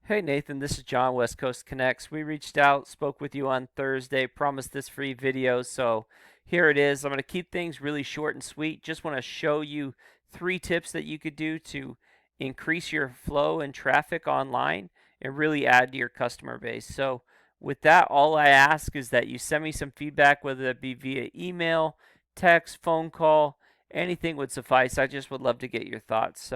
Hey Nathan, this is John, West Coast Connects. We reached out, spoke with you on Thursday, promised this free video, so here it is. I'm going to keep things really short and sweet. Just want to show you 3 tips that you could do to increase your flow and traffic online and really add to your customer base. So with that, all I ask is that you send me some feedback, whether that be via email, text, phone call, anything would suffice. I just would love to get your thoughts.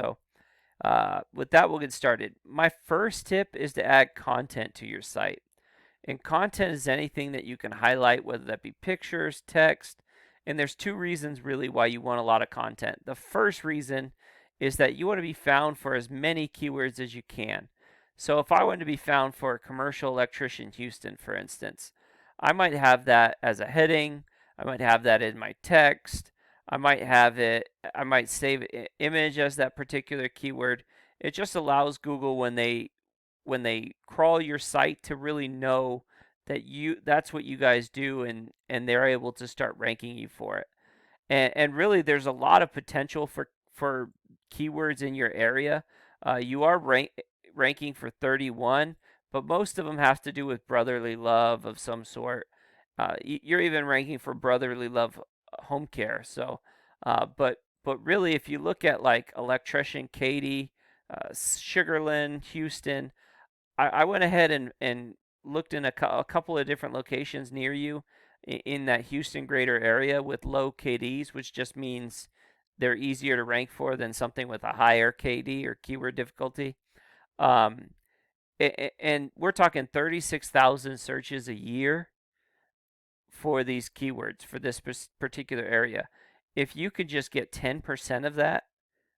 With that, we'll get started. My first tip is to add content to your site. And content is anything that you can highlight, whether that be pictures, text. And there's 2 reasons really why you want a lot of content. The first reason is that you want to be found for as many keywords as you can. So if I want to be found for a commercial electrician Houston, for instance, I might have that as a heading. I might have that in my text. I might save image as that particular keyword. It just allows Google when they crawl your site to really know that that's what you guys do, and they're able to start ranking you for it. And really there's a lot of potential for keywords in your area. You are ranking for 31, but most of them have to do with brotherly love of some sort. You're even ranking for brotherly love home care. But really, if you look at like Electrician Katie, Sugarland, Houston, I went ahead and looked in a couple of different locations near you in that Houston greater area with low KDs, which just means they're easier to rank for than something with a higher KD or keyword difficulty. Um, and we're talking 36,000 searches a year for these keywords for this particular area. If you could just get 10% of that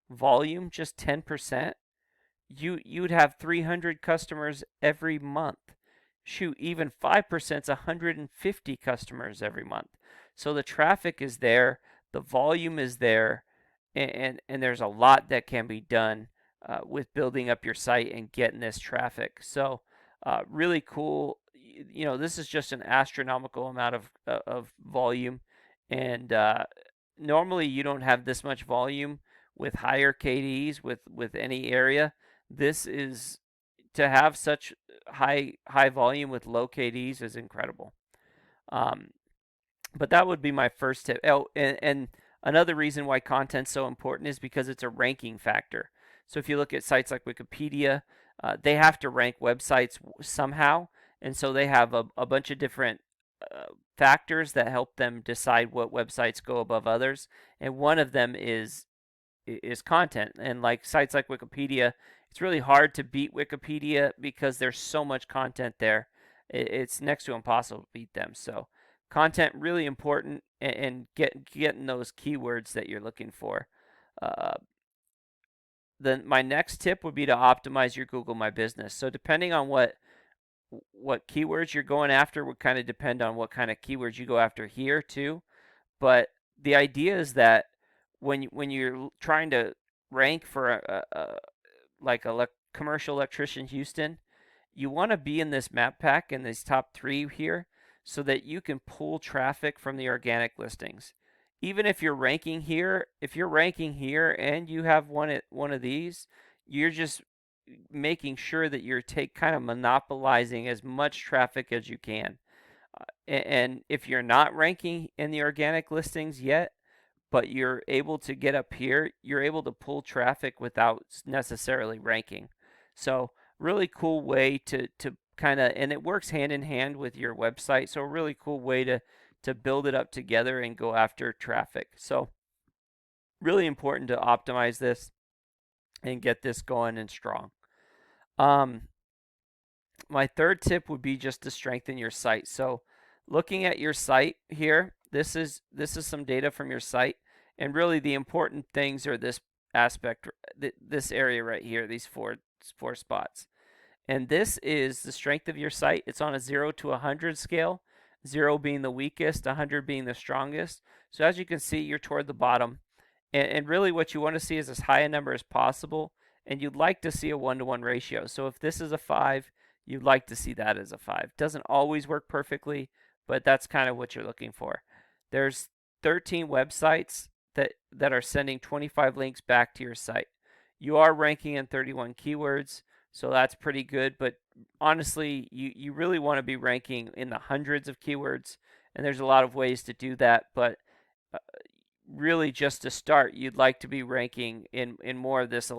volume, just 10%, you'd have 300 customers every month. Shoot, even 5% is 150 customers every month. So the traffic is there, the volume is there, and there's a lot that can be done with building up your site and getting this traffic. So really cool. This is just an astronomical amount of volume, and normally you don't have this much volume with higher KDs with any area. This is to have such high volume with low KDs is incredible. Um, but that would be my first tip. Oh, and another reason why content's so important is because it's a ranking factor. So if you look at sites like Wikipedia, they have to rank websites somehow, and so they have a bunch of different factors that help them decide what websites go above others, and one of them is content. And like sites like Wikipedia, it's really hard to beat Wikipedia because there's so much content there. It's next to impossible to beat them. So content really important, and getting those keywords that you're looking for. Uh, then my next tip would be to optimize your Google My Business. So depending on what keywords you're going after would kind of depend on what kind of keywords you go after here too. But the idea is that when you're trying to rank for like a commercial electrician Houston, you want to be in this map pack in these top 3 here so that you can pull traffic from the organic listings. Even if you're ranking here, if you're ranking here and you have one of these, you're just making sure that you're kind of monopolizing as much traffic as you can. And if you're not ranking in the organic listings yet, but you're able to get up here, you're able to pull traffic without necessarily ranking. So really cool way to kind of, and it works hand in hand with your website. So a really cool way to build it up together and go after traffic. So really important to optimize this and get this going and strong. Um, my third tip would be just to strengthen your site. So looking at your site here, this is some data from your site, and really the important things are this aspect, this area right here, these four spots. And this is the strength of your site. It's on a 0 to 100 scale, 0 being the weakest, 100 being the strongest. So as you can see, you're toward the bottom. And really what you want to see is as high a number as possible, and you'd like to see a 1-to-1 ratio. So if this is a 5, you'd like to see that as a 5. Doesn't always work perfectly, but that's kind of what you're looking for. There's 13 websites that are sending 25 links back to your site. You are ranking in 31 keywords. So that's pretty good. But honestly, you really want to be ranking in the hundreds of keywords, and there's a lot of ways to do that. But uh, really, just to start, you'd like to be ranking in more of this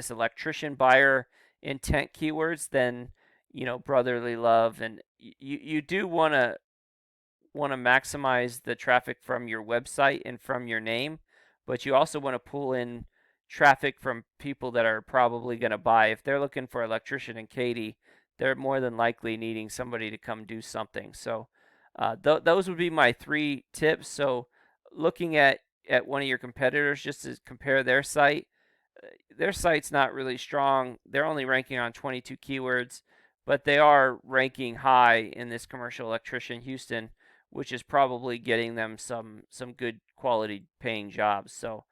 electrician buyer intent keywords than brotherly love, and you do want to maximize the traffic from your website and from your name, but you also want to pull in traffic from people that are probably going to buy. If they're looking for electrician and Katie, they're more than likely needing somebody to come do something. So those would be my three tips. So looking at one of your competitors just to compare their site's not really strong. They're only ranking on 22 keywords, but they are ranking high in this commercial electrician Houston, which is probably getting them some good quality paying jobs. So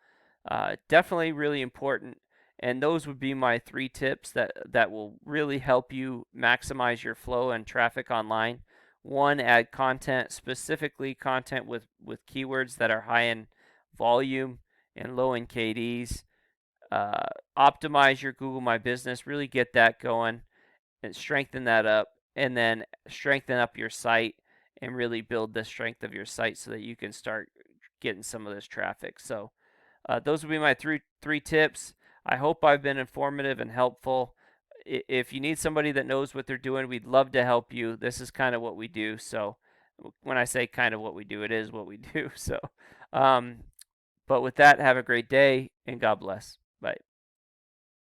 definitely really important. And those would be my three tips that will really help you maximize your flow and traffic online. One, add content, specifically content with keywords that are high in volume and low in KDs. uh, Optimize your Google My Business, really get that going and strengthen that up, and then strengthen up your site and really build the strength of your site so that you can start getting some of this traffic. So those would be my three tips. I hope I've been informative and helpful. If you need somebody that knows what they're doing, we'd love to help you. This is kind of what we do. So when I say kind of what we do, it is what we do. So, but with that, have a great day and God bless. Bye.